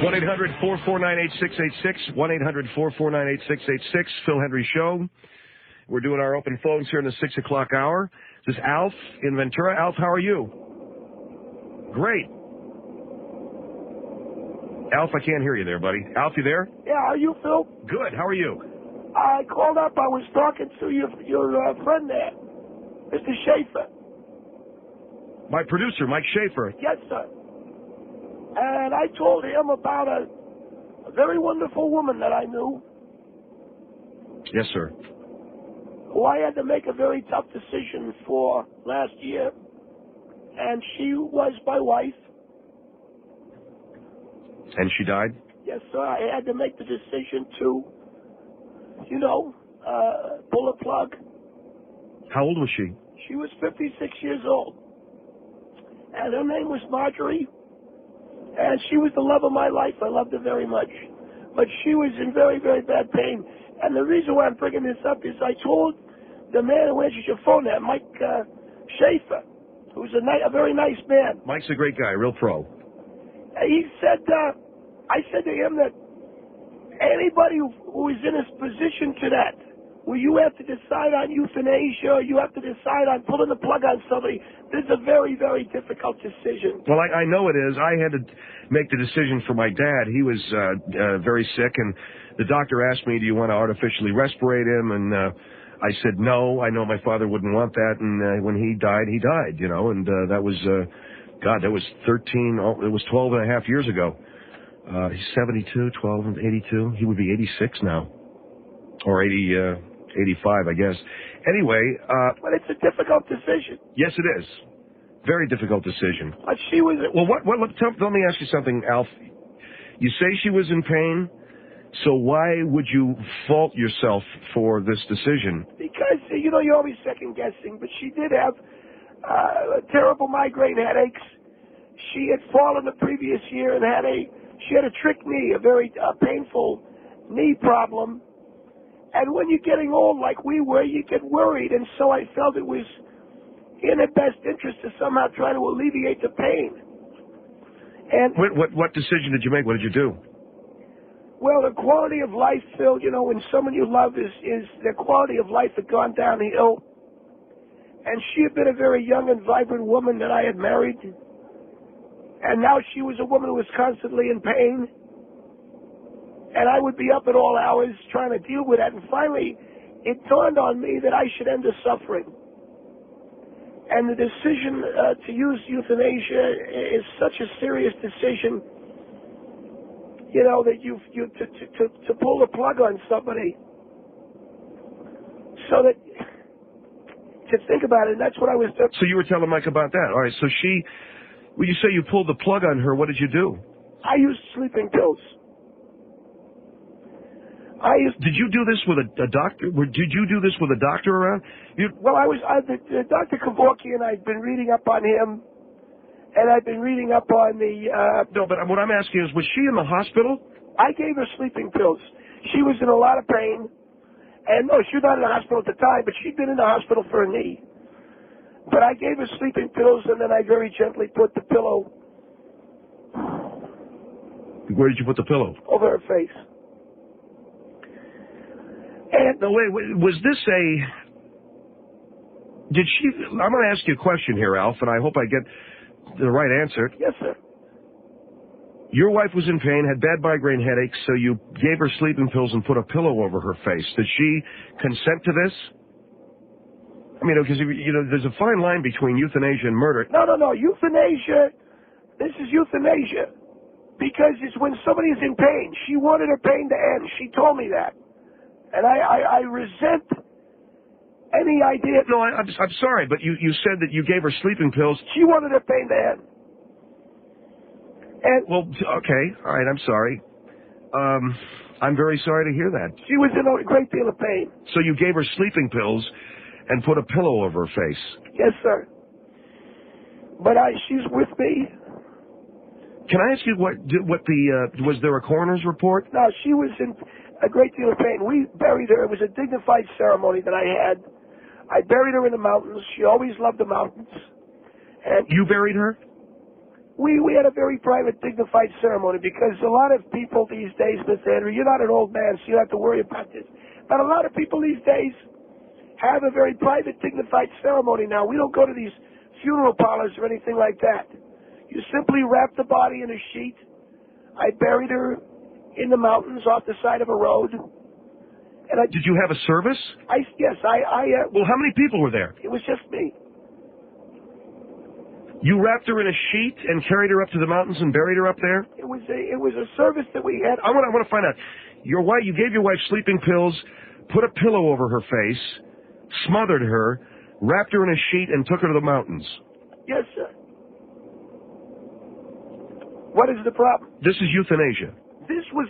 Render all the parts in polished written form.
1-800-449-8686. 1-800-449-8686. Phil Hendry Show. We're doing our open phones here in the 6 o'clock hour. This is Alf in Ventura. Alf, how are you? Great. Alf, I can't hear you there, buddy. Alf, you there? Yeah, how are you, Phil? Good. How are you? I called up. I was talking to your friend there, Mr. Schaefer. My producer, Mike Schaefer. Yes, sir. And I told him about a very wonderful woman that I knew. Yes, sir. Who I had to make a very tough decision for last year. And she was my wife. And she died? Yes, sir. I had to make the decision to, pull a plug. How old was she? She was 56 years old. And her name was Marjorie. And she was the love of my life. I loved her very much. But she was in very, very bad pain. And the reason why I'm bringing this up is I told the man who answers your phone there, Mike Schaefer, who's a very nice man. Mike's a great guy, real pro. He said, I said to him that anybody who is in a position to that, where you have to decide on euthanasia, or you have to decide on pulling the plug on somebody, this is a very, very difficult decision. Well, I know it is. I had to make the decision for my dad. He was very sick, and the doctor asked me, do you want to artificially respirate him? And I said no. I know my father wouldn't want that, and when he died, and that was, that was 12 and a half years ago. He's 72, 12, and 82. He would be 86 now. Or 85, I guess. Anyway. But it's a difficult decision. Yes, it is. Very difficult decision. But she was... Well, let me ask you something, Alf. You say she was in pain, so why would you fault yourself for this decision? Because, you're always second-guessing, but she did have terrible migraine headaches. She had fallen the previous year and she had a trick knee, a very painful knee problem. And when you're getting old like we were, you get worried. And so I felt it was in her best interest to somehow try to alleviate the pain. And what decision did you make? What did you do? Well, the quality of life, Phil, when someone you love is their quality of life had gone downhill. And she had been a very young and vibrant woman that I had married. And now she was a woman who was constantly in pain. And I would be up at all hours trying to deal with that. And finally, it dawned on me that I should end the suffering. And the decision to use euthanasia is such a serious decision, that to pull the plug on somebody. So that, to think about it, and that's what I was doing. So you were telling Mike about that. All right, so when you say you pulled the plug on her, what did you do? I used sleeping pills. Did you do this with a doctor? Did you do this with a doctor around? Well, the Dr. Kevorkian, I'd been reading up on him, and I'd been reading up on the... No, but what I'm asking is, was she in the hospital? I gave her sleeping pills. She was in a lot of pain. And no, she was not in the hospital at the time, but she'd been in the hospital for a knee. But I gave her sleeping pills, and then I very gently put the pillow... Where did you put the pillow? Over her face. And no, wait, was this I'm going to ask you a question here, Alf, and I hope I get the right answer. Yes, sir. Your wife was in pain, had bad migraine headaches, so you gave her sleeping pills and put a pillow over her face. Did she consent to this? I mean, because, there's a fine line between euthanasia and murder. No. Euthanasia, this is euthanasia. Because it's when somebody's in pain. She wanted her pain to end. She told me that. And I resent any idea. No, I'm sorry, but you said that you gave her sleeping pills. She wanted her pain to end. And well, okay, all right, I'm sorry. I'm very sorry to hear that. She was in a great deal of pain. So you gave her sleeping pills and put a pillow over her face? Yes, sir. But she's with me. Can I ask you was there a coroner's report? No, she was in a great deal of pain. We buried her. It was a dignified ceremony that I had. I buried her in the mountains. She always loved the mountains. And you buried her? We had a very private, dignified ceremony because a lot of people these days, Mr. Henry, you're not an old man, so you don't have to worry about this. But a lot of people these days have a very private, dignified ceremony now. We don't go to these funeral parlors or anything like that. You simply wrap the body in a sheet. I buried her in the mountains off the side of a road. And Did you have a service? Yes. Well, how many people were there? It was just me. You wrapped her in a sheet and carried her up to the mountains and buried her up there? It was a service that we had. I want to find out. Your wife, you gave your wife sleeping pills, put a pillow over her face, smothered her, wrapped her in a sheet, and took her to the mountains. Yes, sir. What is the problem? This is euthanasia.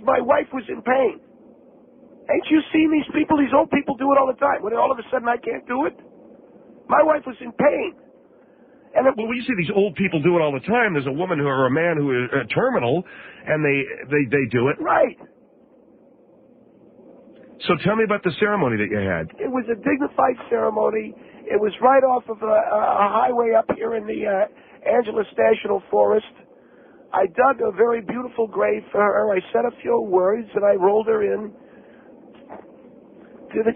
My wife was in pain. Ain't you seen these people? These old people do it all the time. When all of a sudden I can't do it? My wife was in pain. And well, when you see these old people do it all the time, there's a woman or a man who is terminal, and they do it. Right. So tell me about the ceremony that you had. It was a dignified ceremony. It was right off of a highway up here in the Angeles National Forest. I dug a very beautiful grave for her. I said a few words, and I rolled her in.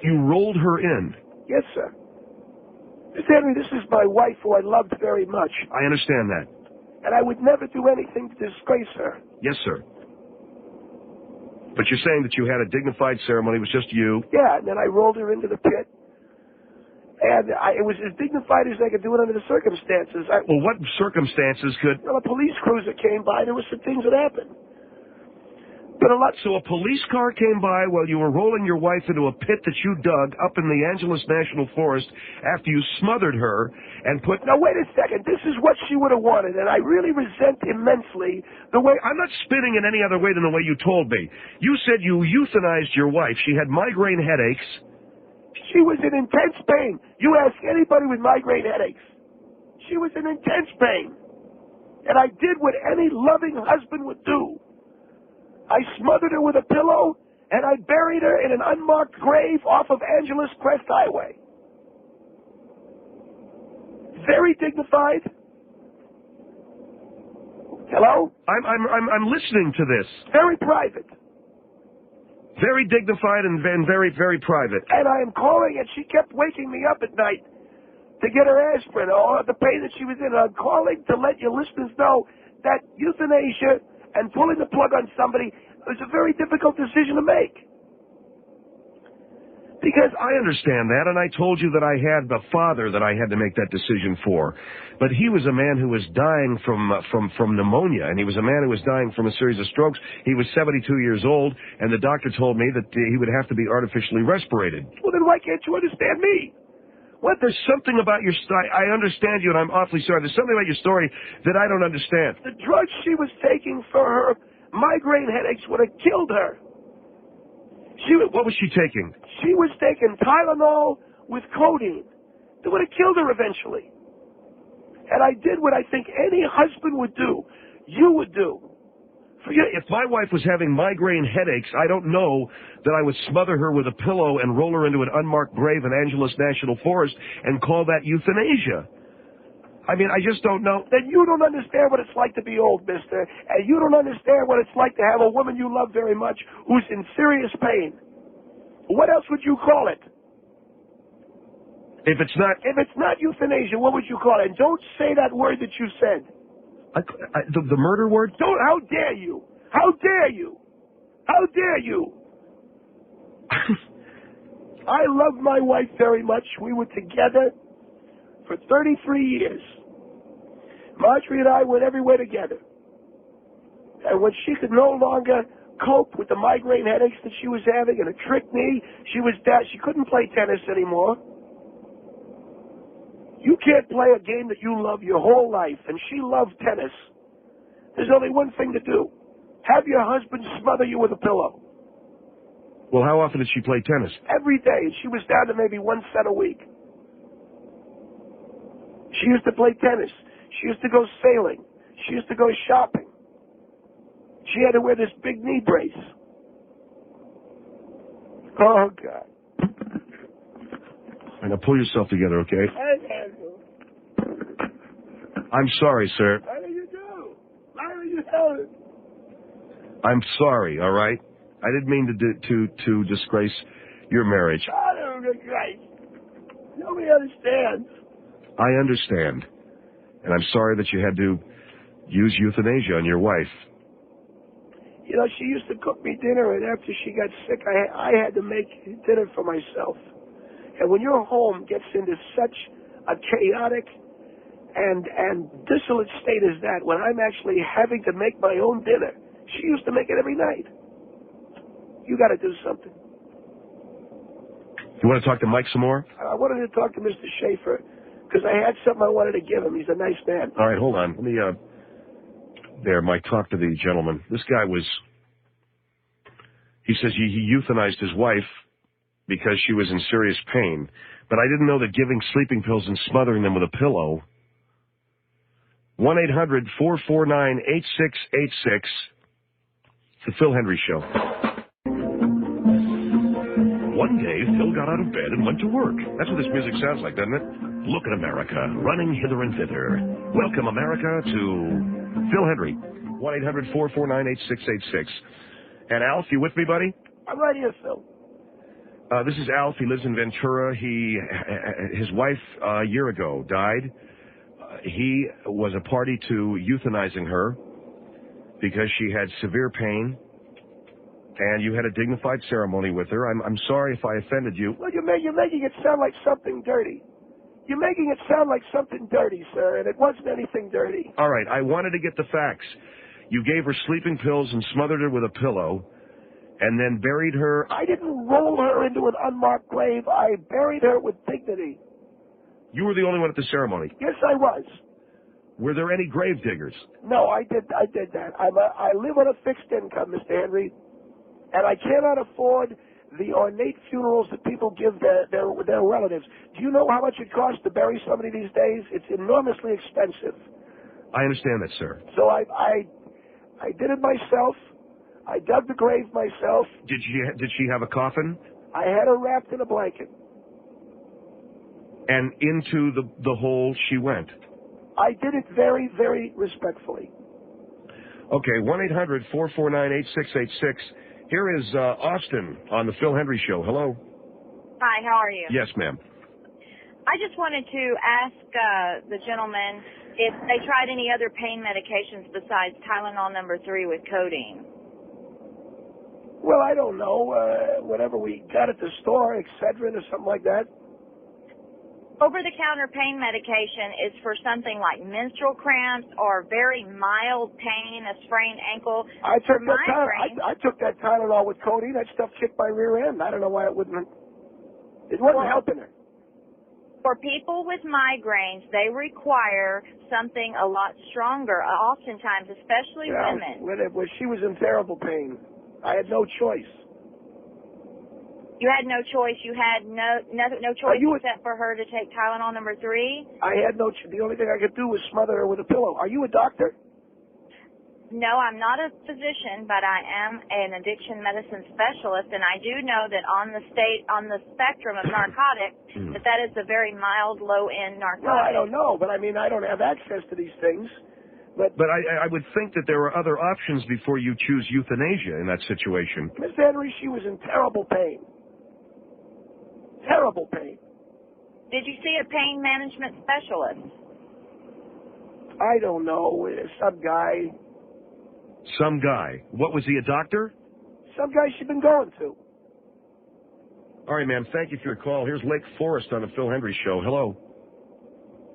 You rolled her in? Yes, sir. Mr. Henry, this is my wife who I loved very much. I understand that. And I would never do anything to disgrace her. Yes, sir. But you're saying that you had a dignified ceremony, it was just you? Yeah, and then I rolled her into the pit. And it was as dignified as I could do it under the circumstances. Well, what circumstances could... Well, a police cruiser came by. There were some things that happened. So a police car came by while you were rolling your wife into a pit that you dug up in the Angeles National Forest after you smothered her and put... Now, wait a second. This is what she would have wanted, and I really resent immensely the way... I'm not spinning in any other way than the way you told me. You said you euthanized your wife. She had migraine headaches. She was in intense pain. You ask anybody with migraine headaches. She was in intense pain. And I did what any loving husband would do. I smothered her with a pillow, and I buried her in an unmarked grave off of Angeles Crest Highway. Very dignified. Hello? I'm listening to this. Very private. Very dignified and very, very private. And I am calling, and she kept waking me up at night to get her aspirin, or the pain that she was in. I'm calling to let your listeners know that euthanasia and pulling the plug on somebody is a very difficult decision to make. Because I understand that, and I told you that I had the father that I had to make that decision for. But he was a man who was dying from pneumonia, and he was a man who was dying from a series of strokes. He was 72 years old, and the doctor told me that he would have to be artificially respirated. Well, then why can't you understand me? What? There's something about your story. I understand you, and I'm awfully sorry. There's something about your story that I don't understand. The drugs she was taking for her migraine headaches would have killed her. What was she taking? She was taking Tylenol with codeine. That would have killed her eventually. And I did what I think any husband would do. You would do. If my wife was having migraine headaches, I don't know that I would smother her with a pillow and roll her into an unmarked grave in Angeles National Forest and call that euthanasia. I mean, I just don't know. Then you don't understand what it's like to be old, mister. And you don't understand what it's like to have a woman you love very much who's in serious pain. What else would you call it? If it's not euthanasia, what would you call it? And don't say that word that you said. The murder word? Don't. How dare you? How dare you? How dare you? I love my wife very much. We were together for 33 years. Marjorie and I went everywhere together. And when she could no longer cope with the migraine headaches that she was having and a trick knee, she couldn't play tennis anymore. You can't play a game that you love your whole life, and she loved tennis. There's only one thing to do. Have your husband smother you with a pillow. Well, how often did she play tennis? Every day, and she was down to maybe one set a week. She used to play tennis. She used to go sailing. She used to go shopping. She had to wear this big knee brace. Oh, God. Now pull yourself together, okay? I'm sorry, sir. How do you do? I'm sorry, all right? I didn't mean to disgrace your marriage. Oh, Christ. Nobody understands. I understand. And I'm sorry that you had to use euthanasia on your wife. You know, she used to cook me dinner, and after she got sick, I had to make dinner for myself. And when your home gets into such a chaotic and dissolute state as that, when I'm actually having to make my own dinner, she used to make it every night. You got to do something. You want to talk to Mike some more? I wanted to talk to Mr. Schaefer because I had something I wanted to give him. He's a nice man. All right, hold on. Let me, there, Mike, talk to the gentleman. This guy he says he euthanized his wife because she was in serious pain. But I didn't know that giving sleeping pills and smothering them with a pillow. 1-800-449-8686. It's the Phil Hendry Show. One day, Phil got out of bed and went to work. That's what this music sounds like, doesn't it? Look at America, running hither and thither. Welcome, America, to Phil Hendry. 1-800-449-8686. And Alf, you with me, buddy? I'm right here, Phil. This is Alf. He lives in Ventura. His wife, a year ago, died. He was a party to euthanizing her because she had severe pain. And you had a dignified ceremony with her. I'm sorry if I offended you. Well, you're making it sound like something dirty. You're making it sound like something dirty, sir, and it wasn't anything dirty. All right, I wanted to get the facts. You gave her sleeping pills and smothered her with a pillow, and then buried her. I didn't roll her into an unmarked grave. I buried her with dignity. You were the only one at the ceremony. Yes, I was. Were there any grave diggers? No, I did that. I live on a fixed income, Mr. Henry. And I cannot afford the ornate funerals that people give their relatives. Do you know how much it costs to bury somebody these days? It's enormously expensive. I understand that, sir. So I did it myself. I dug the grave myself. Did she have a coffin? I had her wrapped in a blanket. And into the hole she went? I did it very, very respectfully. Okay, 1-800-449-8686. Here is Austin on the Phil Hendry Show. Hello. Hi, how are you? Yes, ma'am. I just wanted to ask the gentleman if they tried any other pain medications besides Tylenol number 3 with codeine. Well, I don't know. Whatever we got at the store, Excedrin or something like that. Over-the-counter pain medication is for something like menstrual cramps or very mild pain, a sprained ankle. I took that Tylenol with codeine. That stuff kicked my rear end. I don't know why it wasn't helping her. For people with migraines, they require something a lot stronger, oftentimes, especially women. Well, she was in terrible pain. I had no choice. You had no choice. You had no choice except for her to take Tylenol number 3? I had no choice. The only thing I could do was smother her with a pillow. Are you a doctor? No, I'm not a physician, but I am an addiction medicine specialist, and I do know that on the spectrum of narcotics, that is a very mild, low-end narcotic. Well, I don't know, but I mean, I don't have access to these things. But I would think that there were other options before you choose euthanasia in that situation. Miss Henry, she was in terrible pain. Terrible pain. Did you see a pain management specialist? I don't know. Some guy. Some guy. What, was he a doctor? Some guy she'd been going to. All right, ma'am. Thank you for your call. Here's Lake Forest on the Phil Hendry Show. Hello.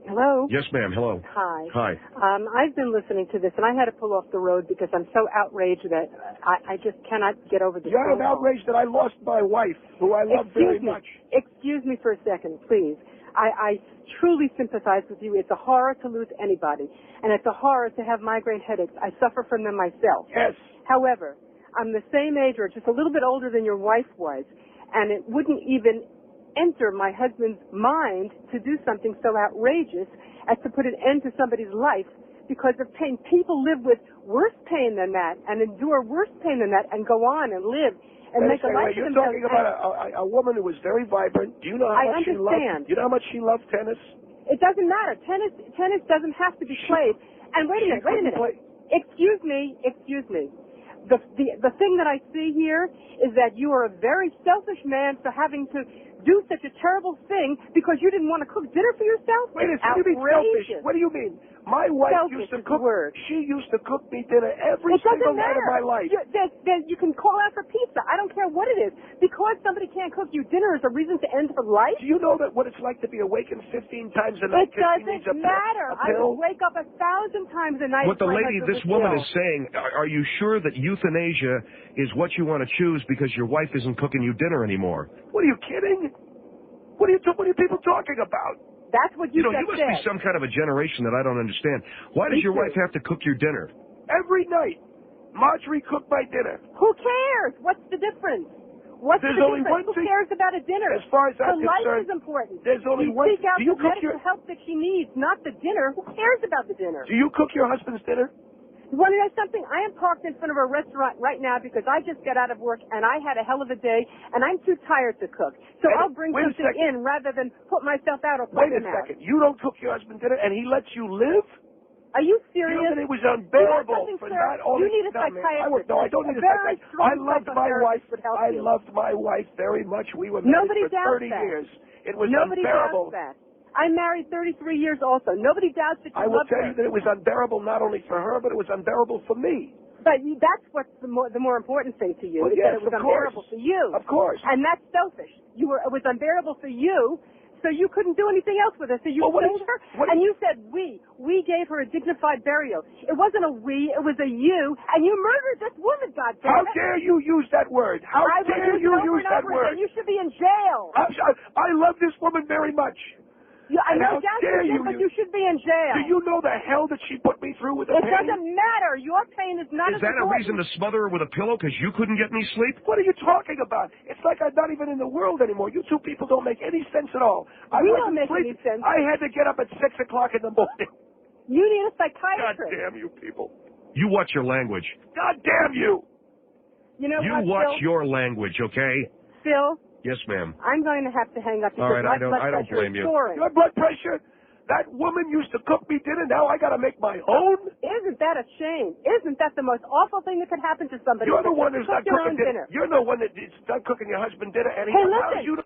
Hello? Yes, ma'am. Hello. Hi. Hi. I've been listening to this, and I had to pull off the road because I'm so outraged that I just cannot get over this. You're outraged that I lost my wife, who I love very much. Excuse me for a second, please. I truly sympathize with you. It's a horror to lose anybody, and it's a horror to have migraine headaches. I suffer from them myself. Yes. However, I'm the same age or just a little bit older than your wife was, and it wouldn't even enter my husband's mind to do something so outrageous as to put an end to somebody's life because of pain. People live with worse pain than that and endure worse pain than that and go on and live and make a life for themselves. You're talking about a woman who was very vibrant. Do you know how much she loved? You know how much she loved tennis? It doesn't matter. Tennis doesn't have to be played. And wait a minute. Excuse me. the thing that I see here is that you are a very selfish man for having to do such a terrible thing because you didn't want to cook dinner for yourself. Wait a second, what do you mean selfish? What do you mean? My wife selfish used to cook. She used to cook me dinner every it single doesn't night matter. of my life. You can call out for pizza. I don't care what it is. Because somebody can't cook you dinner is a reason to end her life. Do you know that what it's like to be awakened 15 times a night? It doesn't matter. I would wake up 1,000 times a night. What the lady, this woman is saying, are you sure that euthanasia is what you want to choose because your wife isn't cooking you dinner anymore? What are you kidding? What are you people talking about? That's what you just You must be some kind of a generation that I don't understand. Why does your wife have to cook your dinner? Every night. Marjorie cooked my dinner. Who cares? What's the difference? What's There's the only difference? one Who thing. cares about a dinner? As far as I'm her life concerned, is important. There's only you one. seek out Do you the cook medical help that she needs, not the dinner. Who cares about the dinner? Do you cook your husband's dinner? You want to know something? I am parked in front of a restaurant right now because I just got out of work and I had a hell of a day and I'm too tired to cook. So I'll bring something in rather than put myself out or put him out. Wait a second. You don't cook your husband's dinner and he lets you live? Are you serious? You know that it was unbearable for not only... You need a psychiatrist. No, I don't need a psychiatrist. I loved my wife. I loved my wife very much. We were married for 30 years. It was unbearable. Nobody doubts that. I'm married 33 years also. Nobody doubts that you I will tell you that it was unbearable not only for her, but it was unbearable for me. But that's what's the more important thing to you. Well, is yes, that it was unbearable for you. Of course. And that's selfish. It was unbearable for you, so you couldn't do anything else with her. So you killed her, and you said we. We gave her a dignified burial. It wasn't a we, it was a you, and you murdered this woman, goddammit. How dare you use that word? How dare you use that word? You should be in jail. I love this woman very much. I know but you should be in jail. Do you know the hell that she put me through with the pain? It doesn't matter. Your pain is not as important. Is that a reason to smother her with a pillow because you couldn't get any sleep? What are you talking about? It's like I'm not even in the world anymore. You two people don't make any sense at all. We don't make any sense. I had to get up at 6 o'clock in the morning. You need a psychiatrist. God damn you people. You watch your language. God damn you. You know what, watch your language, okay? Phil? Yes, ma'am. I'm going to have to hang up because my blood pressure is soaring. Your blood pressure? That woman used to cook me dinner. Now I got to make my own? Isn't that a shame? Isn't that the most awful thing that could happen to somebody? You're the one who's not cooking dinner. You're the one that's done cooking your husband dinner, and he allows you to...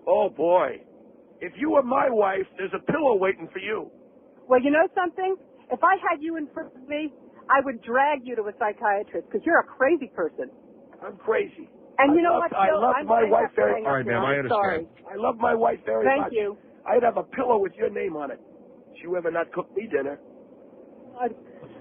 Oh, boy. If you were my wife, there's a pillow waiting for you. Well, you know something? If I had you in front of me, I would drag you to a psychiatrist because you're a crazy person. I'm crazy. And you know what, Phil? I love my wife very much. All right, ma'am, I understand. Sorry. I love my wife very much. Thank you. I'd have a pillow with your name on it. She ever not cooked me dinner.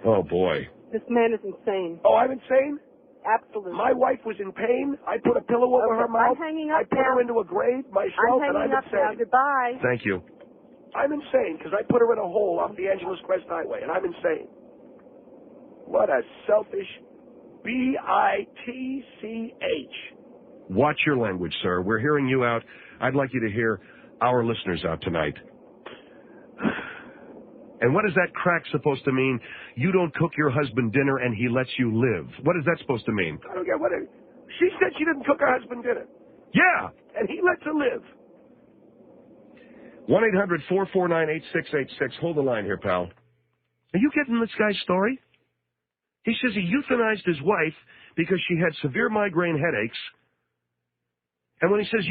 Oh, boy. This man is insane. Oh, I'm insane? Absolutely. My wife was in pain. I put a pillow over her mouth. I'm hanging up I put her into a grave myself, and I'm insane. Now. Goodbye. Thank you. I'm insane because I put her in a hole off the Angeles Crest Highway, and I'm insane. What a selfish bitch. Watch your language, sir. We're hearing you out. I'd like you to hear our listeners out tonight. And what is that crack supposed to mean? You don't cook your husband dinner and he lets you live. What is that supposed to mean? I don't get what it... She said she didn't cook her husband dinner. Yeah. And he lets her live. 1-800-449-8686. Hold the line here, pal. Are you getting this guy's story? He says he euthanized his wife because she had severe migraine headaches. And when he says